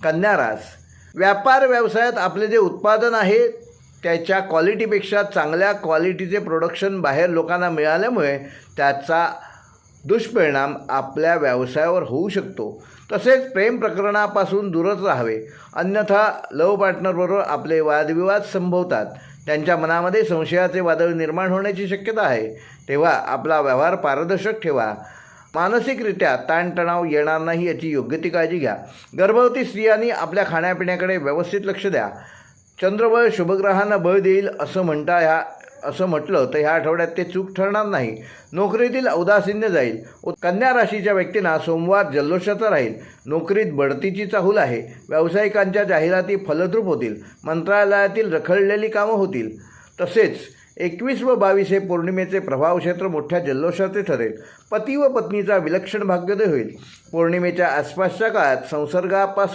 कन्या रास, व्यापार व्यवसायात आपले जे उत्पादन आहे त्याच्या क्वालिटीपेक्षा चांगल्या क्वालिटीचे प्रोडक्शन बाहेर लोकांना मिळाल्यामुळे त्याचा दुष्परिणाम आपल्या व्यवसायावर होऊ शकतो. तसेच प्रेम प्रकरणापासून दूरच राहावे, अन्यथा लव पार्टनरबरोबर आपले वादविवाद संभवतात. त्यांच्या मनामध्ये संशयाचे वादळ निर्माण होण्याची शक्यता आहे. तेव्हा आपला व्यवहार पारदर्शक ठेवा. मानसिकरित्या ताणतणाव येणार नाही याची योग्य ती काळजी घ्या. गर्भवती स्त्रियांनी आपल्या खाण्यापिण्याकडे व्यवस्थित लक्ष द्या. चंद्रबळ शुभग्रहांना बळ देईल असं म्हटलं तर ह्या आठवड्यात ते चूक ठरणार नाही. नोकरीतील औदासीन्य जाईल. कन्या राशीच्या व्यक्तींना सोमवार जल्लोषाचा राहील. नोकरीत बढतीची चाहूल आहे. व्यावसायिकांच्या जाहिराती फलद्रूप होतील. मंत्रालयातील रखडलेली कामं होतील. तसेच 21 व 22 हे पौर्णिमेचे प्रभाव क्षेत्र मोठ्या जल्लोषाचे ठरेल. पती व पत्नीचा विलक्षण भाग्योदय होईल. पौर्णिमेच्या आसपासच्या काळात संसर्गापासून